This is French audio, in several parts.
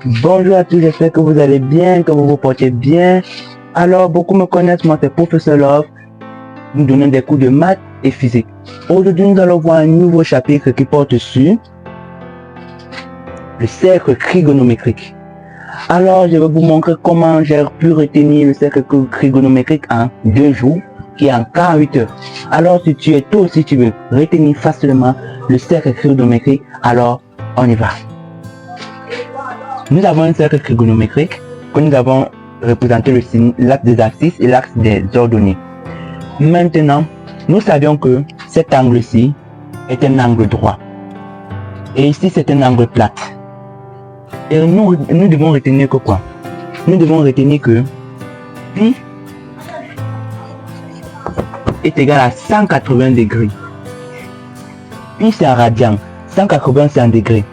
Bonjour à tous, j'espère que vous allez bien, que vous vous portez bien. Alors, beaucoup me connaissent, moi c'est Professeur Love. Nous donnons des cours de maths et physique. Aujourd'hui, nous allons voir un nouveau chapitre qui porte sur le cercle trigonométrique. Alors, je vais vous montrer comment j'ai pu retenir le cercle trigonométrique en 2 jours, qui est en 48 heures. Alors, si tu es toi aussi, tu veux retenir facilement le cercle trigonométrique, alors on y va. Nous avons un cercle trigonométrique que nous avons représenté le signe, l'axe des axes et l'axe des ordonnées. Maintenant, nous savions que cet angle-ci est un angle droit. Et ici, c'est un angle plat. Et nous devons retenir que quoi? Nous devons retenir que pi est égal à 180 degrés. Pi, c'est en radian. 180, c'est en degrés.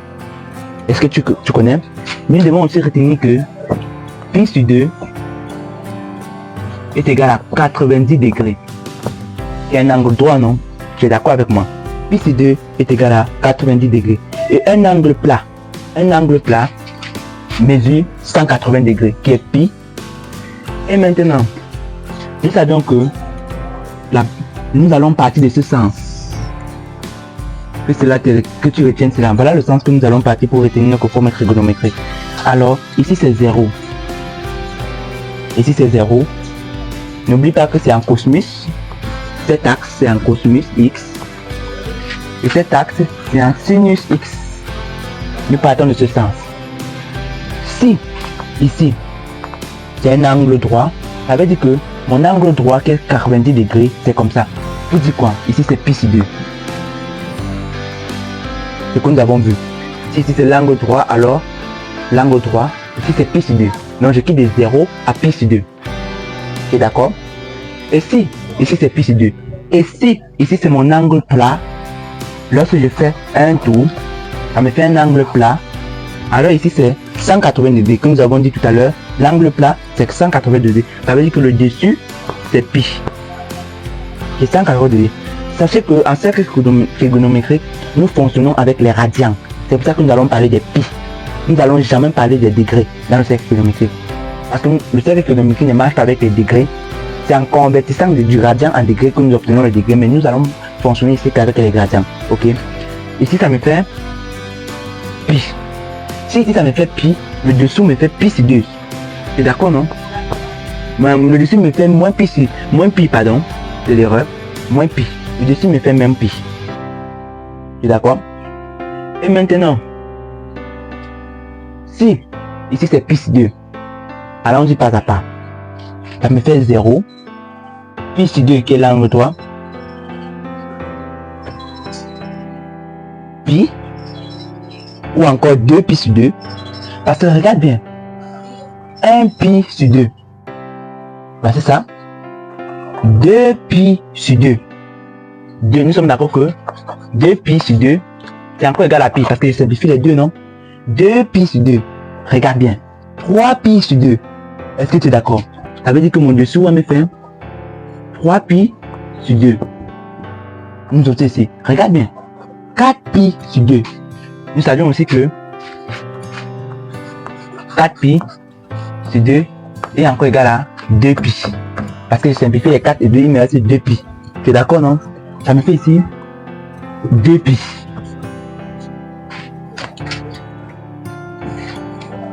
Est-ce que tu connais? Nous devons aussi retenir que pi sur 2 est égal à 90 degrés. C'est un angle droit, non? Tu es d'accord avec moi? Pi sur 2 est égal à 90 degrés. Et un angle plat mesure 180 degrés, qui est pi. Et maintenant, nous savons que nous allons partir de ce sens. Que tu retiennes cela. Voilà le sens que nous allons partir pour retenir notre forme trigonométrique. Alors, ici c'est 0. Ici c'est 0. N'oublie pas que c'est en cosinus. Cet axe c'est en cosinus x. Et cet axe c'est en sinus x. Nous partons de ce sens. Si, ici, c'est un angle droit, ça veut dire que mon angle droit qui est 90 degrés, c'est comme ça. Vous dites quoi? Ici c'est pi sur 2. Ce que nous avons vu. Si ici c'est l'angle droit, alors l'angle droit, ici c'est pi sur 2. Donc je quitte de 0 à pi sur 2. Ok, d'accord? Et si, ici c'est pi sur 2. Et si, ici c'est mon angle plat, lorsque je fais un tour, ça me fait un angle plat. Alors ici c'est 180 degrés, comme nous avons dit tout à l'heure. L'angle plat c'est 180 degrés. Ça veut dire que le dessus c'est pi. C'est 180 degrés. Sachez qu'en cercle trigonométrique, nous fonctionnons avec les radians. C'est pour ça que nous allons parler des pi. Nous n'allons jamais parler des degrés dans le cercle trigonométrique. Parce que le cercle trigonométrique ne marche pas avec les degrés. C'est en convertissant du radian en degrés que nous obtenons les degrés. Mais nous allons fonctionner ici qu'avec les radians. Ok. Ici ça me fait pi. Si ici ça me fait pi, le dessous me fait pi sur 2. C'est d'accord, non? Le dessus me fait moins pi, pardon. C'est l'erreur. Moins pi. Le dessus me fait même pi. C'est d'accord? Et maintenant, si ici c'est pi sur 2, allons-y pas à pas. Ça me fait 0. Pi sur 2 qui est l'angle droit. Pi. Ou encore 2 pi sur 2. Parce que regarde bien. 1 pi sur 2. Bah, c'est ça. 2 pi sur 2. Nous sommes d'accord que 2 pi sur 2, c'est encore égal à pi. Parce que je simplifie les deux, non? 2 pi sur 2. Regarde bien. 3 pi sur 2. Est-ce que tu es d'accord? Ça veut dire que mon dessous va me faire 3 pi sur 2. Nous autres ici. Regarde bien. 4 pi sur 2. Nous savions aussi que 4 pi sur 2 est encore égal à 2 pi. Parce que je simplifie les 4 et 2, il me reste 2 pi. Tu es d'accord, non? Ça me fait ici 2 pi.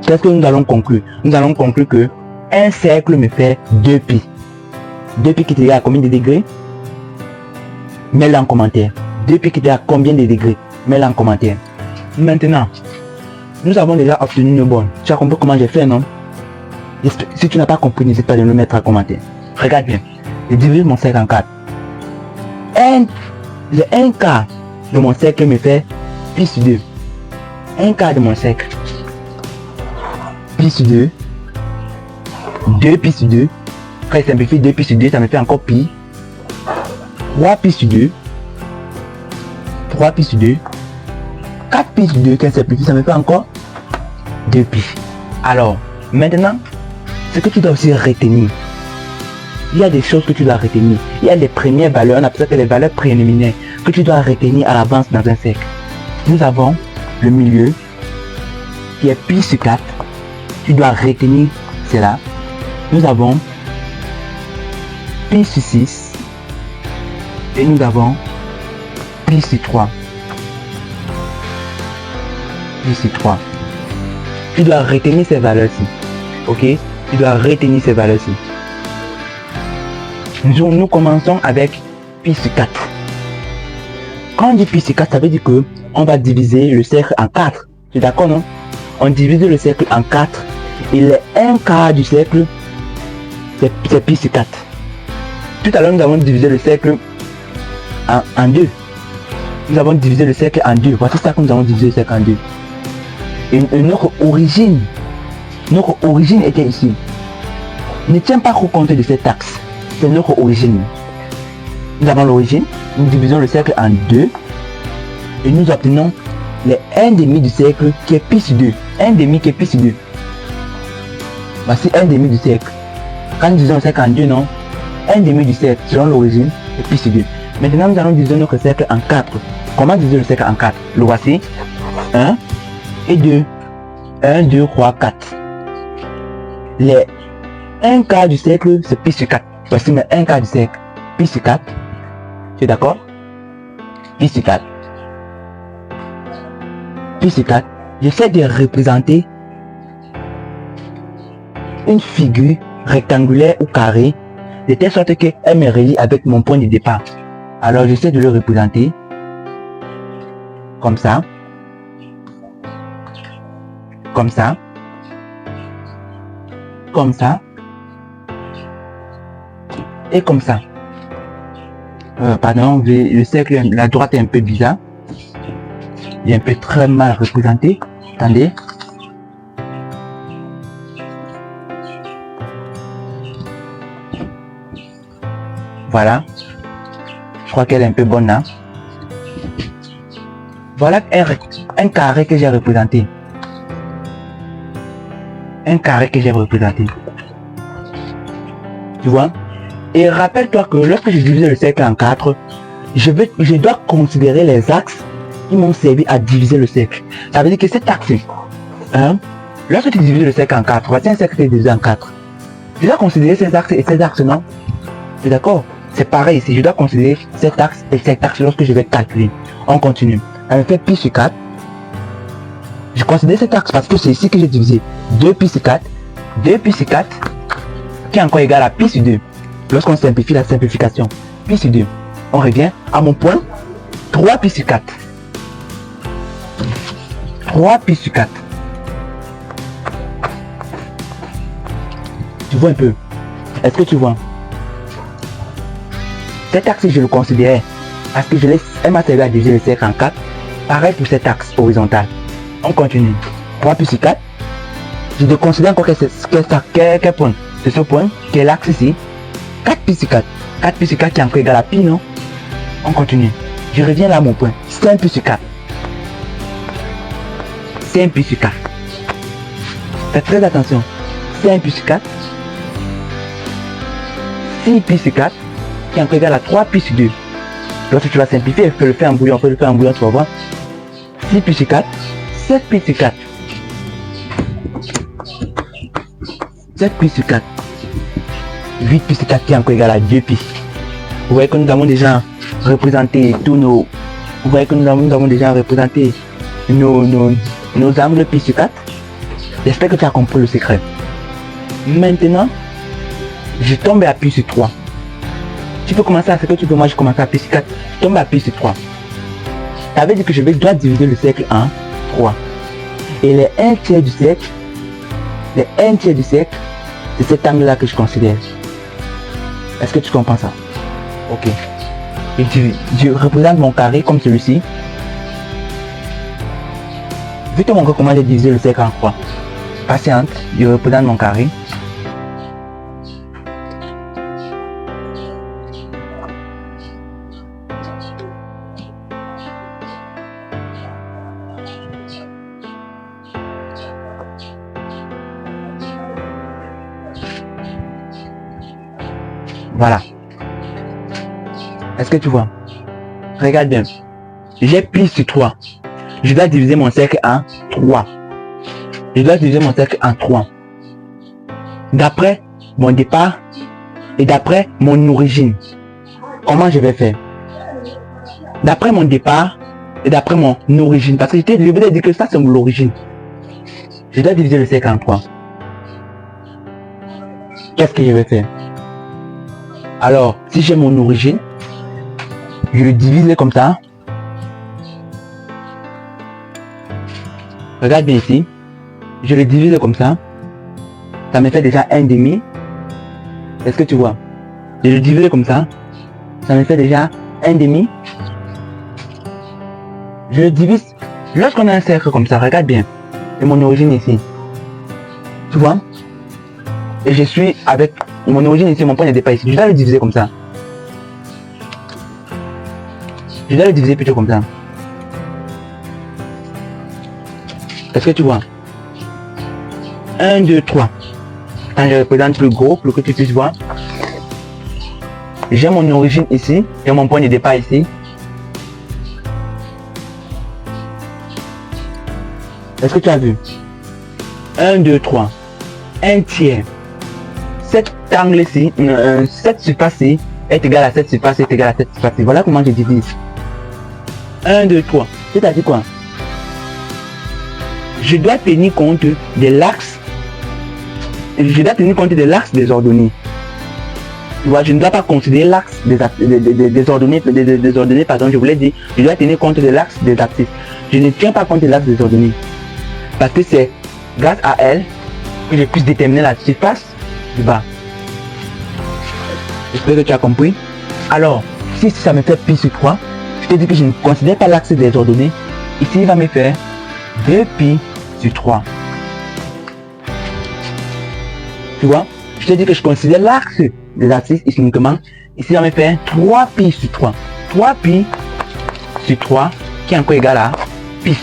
Qu'est-ce que nous allons conclure? Nous allons conclure que un cercle me fait 2 pi. 2 pi qui est égal à combien de degrés? Mets-le en commentaire. 2 pi qui est égal à combien de degrés? Mets-le en commentaire. Maintenant, nous avons déjà obtenu une bonne. Tu as compris comment j'ai fait, non? Si tu n'as pas compris, n'hésite pas de le mettre en commentaire. Regarde bien. Je divise mon cercle en 4. Le 1 quart de mon cercle me fait pi sur 2. 1 quart de mon cercle. Pi sur 2. 2 pi sur 2. Après, simplifie 2 pi sur 2, ça me fait encore pi. 3 pi sur 2. 3 pi sur 2. 4 pi sur 2, quand simplifie, ça me fait encore 2 pi. Alors, maintenant, ce que tu dois aussi retenir, il y a des choses que tu dois retenir. Il y a les premières valeurs, on appelle ça les valeurs préliminaires, que tu dois retenir à l'avance dans un cercle. Nous avons le milieu qui est pi sur 4. tu dois retenir cela. Nous avons pi sur 6 et nous avons pi sur 3. Pi sur 3. Tu dois retenir ces valeurs-ci. Ok? Tu dois retenir ces valeurs-ci. Nous commençons avec pi sur 4. Quand on dit pi sur 4, ça veut dire que on va diviser le cercle en 4. Tu es d'accord, non? On divise le cercle en 4 et les 1 quart du cercle, c'est pi sur 4. Tout à l'heure, nous avons divisé le cercle en 2. Nous avons divisé le cercle en 2. Voici ça que nous avons divisé le cercle en 2. Et notre origine était ici. Ne tiens pas compte de cet axe. C'est notre origine. Nous avons l'origine, nous divisons le cercle en 2 et nous obtenons les 1,5 du cercle qui est pi sur 2. 1,5 qui est pi sur 2. Voici 1,5 du cercle. Quand nous divisons le cercle en 2, non, 1,5 du cercle selon l'origine est pi sur 2. Maintenant, nous allons diviser notre cercle en 4. Comment diviser le cercle en 4? Le voici. 1 et 2. 1, 2, 3, 4. Les 1 quart du cercle, c'est pi sur 4. Voici mes 1 quart du cercle. Pi sur 4. Tu es d'accord? Pi sur 4. Pi sur 4. J'essaie de représenter une figure rectangulaire ou carrée de telle sorte qu'elle me relie avec mon point de départ. Alors j'essaie de le représenter comme ça, comme ça, comme ça et comme ça. Pardon, le cercle, la droite est un peu bizarre. Il est un peu très mal représenté. Attendez. Voilà. Je crois qu'elle est un peu bonne là. Voilà un carré que j'ai représenté. Un carré que j'ai représenté. Tu vois? Et rappelle-toi que lorsque j'ai divisé le cercle en 4, je dois considérer les axes qui m'ont servi à diviser le cercle. Ça veut dire que cet axe, hein, lorsque tu divises le cercle en 4, voici un cercle qui est divisé en 4. Je dois considérer ces axes et ces axes, non? Tu es d'accord? C'est pareil ici, je dois considérer cet axe et cet axe lorsque je vais calculer. On continue. Elle me fait pi sur 4. Je considère cet axe parce que c'est ici que j'ai divisé 2 pi sur 4. 2 pi sur 4 qui est encore égal à pi sur 2. Lorsqu'on simplifie la simplification, pi sur 2. On revient à mon point. 3 pi sur 4. 3 pi sur 4. Tu vois un peu? Est-ce que tu vois? Cet axe, je le considérais parce que elle m'a servi à diviser le cercle en 4. Pareil pour cet axe horizontal. On continue. 3 pi sur 4. Je le considère encore que c'est quel point? C'est ce point qui est l'axe ici. 4 pi sur 4. 4 pi sur 4 qui est encore égal à pi, non? On continue. Je reviens là à mon point. 5 pi sur 4. 5 pi sur 4. Faites très attention. 5 pi sur 4. 6 pi sur 4. Qui est encore égal à 3 pi sur 2. Lorsque tu vas simplifier, fais le faire en bouillon, tu vas voir. 6 pi sur 4. 7 pi sur 4. 7 pi sur 4. 8 pi sur 4 qui est encore égal à 2 pi. Vous voyez que nous avons déjà représenté tous nos... Vous voyez que nous avons déjà représenté nos angles pi sur 4. J'espère que tu as compris le secret. Maintenant, je tombe à pi sur 3. Tu peux commencer à ce que tu peux, moi je commence à pi sur 4. Je tombe à pi sur 3. Ça veut dire que je dois diviser le cercle en 3. Et les 1 tiers du cercle, c'est cet angle-là que je considère. Est-ce que tu comprends ça? Ok. Et je représente mon carré comme celui-ci. Je vais te montrer comment j'ai divisé le cercle en 3. Patiente, je représente mon carré. Voilà. Est-ce que tu vois? Regarde bien. J'ai pi sur 3. Je dois diviser mon cercle en 3. Je dois diviser mon cercle en 3. d'après mon départ et d'après mon origine. Comment je vais faire? D'après mon départ et d'après mon origine. Parce que je vais dire que ça, c'est l'origine. Je dois diviser le cercle en 3. Qu'est-ce que je vais faire? Alors, si j'ai mon origine, je le divise comme ça. Regarde bien ici. Je le divise comme ça. Ça me fait déjà 1,5. Est-ce que tu vois? Je le divise comme ça. Ça me fait déjà 1,5. Je le divise. Lorsqu'on a un cercle comme ça, regarde bien. Et mon origine ici. Tu vois? Et je suis avec mon origine ici, mon point de départ ici. Je dois le diviser comme ça. Je dois le diviser plutôt comme ça. Est-ce que tu vois? 1, 2, 3. Quand je représente le gros pour que tu puisses voir. J'ai mon origine ici et mon point de départ ici. Est-ce que tu as vu? 1, 2, 3. 1 tiers. Cet angle-ci, cette surface-ci est égale à cette surface, est égale à cette surface. Voilà comment je divise. 1, 2, 3. C'est-à-dire quoi? Je dois tenir compte de l'axe. Je dois tenir compte de l'axe des ordonnées. Tu vois, je ne dois pas considérer l'axe des ordonnées, pardon, je voulais dire, je dois tenir compte de l'axe des axes. Je ne tiens pas compte de l'axe des ordonnées. Parce que c'est grâce à elle que je puisse déterminer la surface du bas. J'espère que tu as compris. Alors, si ça me fait pi sur 3, je te dis que je ne considère pas l'axe des ordonnées. Ici, il va me faire 2 pi sur 3. Tu vois, je te dis que je considère l'axe des axes ici uniquement. Ici, il va me faire 3 pi sur 3. 3 pi sur 3 qui est encore égal à pi.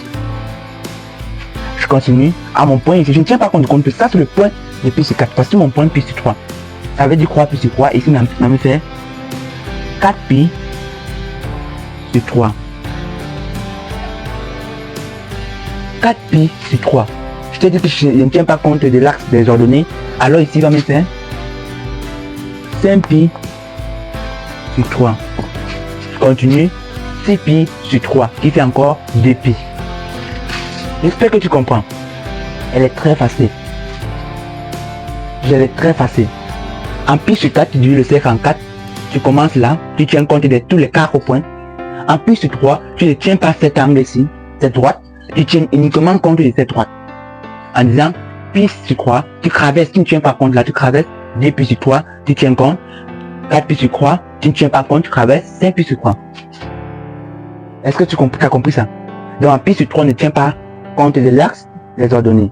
Je continue à mon point ici. Je ne tiens pas compte que ça, c'est le point de pi sur 4. Parce que mon point pi sur 3. Ça veut dire 3 pi sur 3. Ici, il va me faire 4 pi sur 3. 4 pi sur 3. Je te dis que je ne tiens pas compte de l'axe des ordonnées. Alors ici, il va me faire 5 pi sur 3. Je continue. 6 pi sur 3 qui fait encore 2 pi. J'espère que tu comprends. Elle est très facile. Elle est très facile. En pi sur 4, tu divises le cercle en 4. Tu commences là. Tu tiens compte de tous les 4 points. En pi sur 3, tu ne tiens pas cet angle ici, cette droite. Tu tiens uniquement compte de cette droite. En disant pi sur 3, tu traverses, tu ne tiens pas compte là, tu traverses 2 pi sur 3, tu tiens compte. 4 pi sur 3, tu ne tiens pas compte, tu traverses 5 pi sur 3. Est-ce que tu as compris ça? Donc en pi sur 3 ne tient pas compte de l'axe des ordonnées.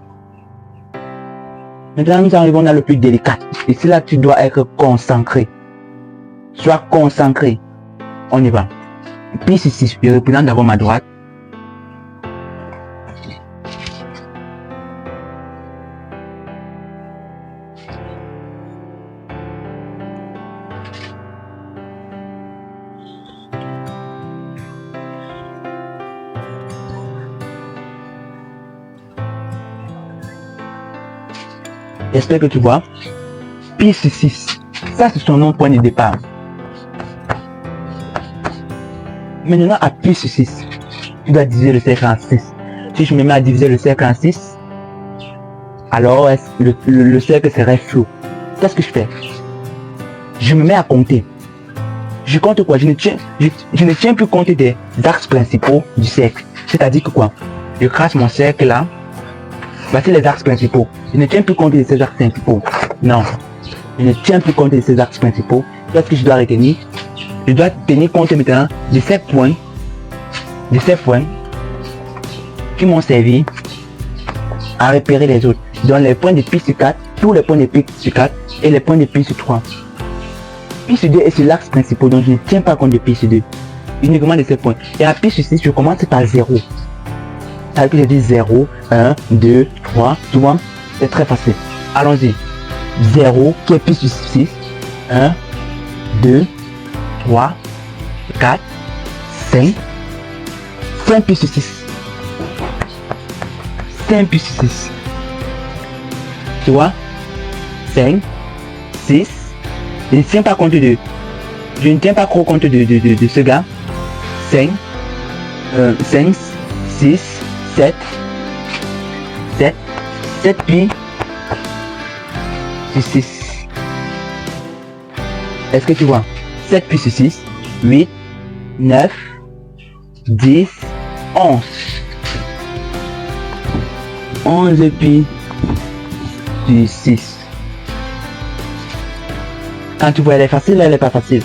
Maintenant nous arrivons à le plus délicat. Ici là tu dois être concentré. Sois concentré. On y va. Pi sur 6, je représente d'abord ma droite. J'espère que tu vois. Pi sur 6. Ça, c'est son nom point de départ. Maintenant, à pi sur 6, tu dois diviser le cercle en 6. Si je me mets à diviser le cercle en 6, alors le cercle serait flou. Qu'est-ce que je fais? Je me mets à compter. Je compte quoi? Je ne tiens plus compte des axes principaux du cercle. C'est-à-dire que quoi? Je crache mon cercle là. Voici les axes principaux. Je ne tiens plus compte de ces axes principaux. Non. Je ne tiens plus compte de ces axes principaux. Qu'est-ce que je dois retenir? Je dois tenir compte maintenant de ces points. De ces points qui m'ont servi à repérer les autres. Donc les points de pi sur 4, tous les points de pi sur 4 et les points de pi sur 3. Pi sur 2 est sur l'axe principal, donc je ne tiens pas compte de pi sur 2. Uniquement de ces points. Et à pi sur 6, je commence par 0. Ça veut dire que je dis 0, 1, 2, 3, tu vois, c'est très facile. Allons-y. 0 qui est pi sur 6, 1, 2, 3, 4, 5, 5 pi sur 6. 5 pi sur 6. Tu vois, 5, 6. Je ne tiens pas compte de... Je ne tiens pas trop compte de ce gars. 5, 6, 7, 7 puis 6. Est-ce que tu vois? 7 puis 6, 8, 9, 10, 11. 11 puis 6. Quand tu vois, elle est facile, elle est pas facile.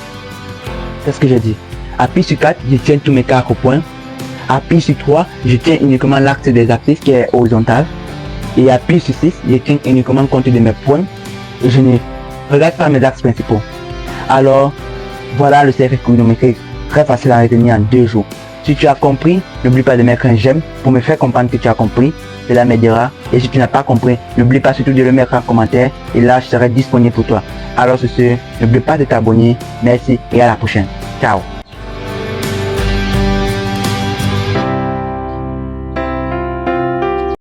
C'est ce que j'ai dit. Appuie sur 4, je tiens tous mes 4 points. Appuie sur 3, je tiens uniquement l'axe des abscisses qui est horizontal. Et appuie sur 6, je tiens uniquement compte de mes points. Et je ne regarde pas mes axes principaux. Alors, voilà le cercle trigonométrique. Très facile à retenir en 2 jours. Si tu as compris, n'oublie pas de mettre un j'aime pour me faire comprendre que tu as compris. Cela m'aidera. Et si tu n'as pas compris, n'oublie pas surtout de le mettre en commentaire. Et là, je serai disponible pour toi. Alors sur ce, n'oublie pas de t'abonner. Merci et à la prochaine. Ciao.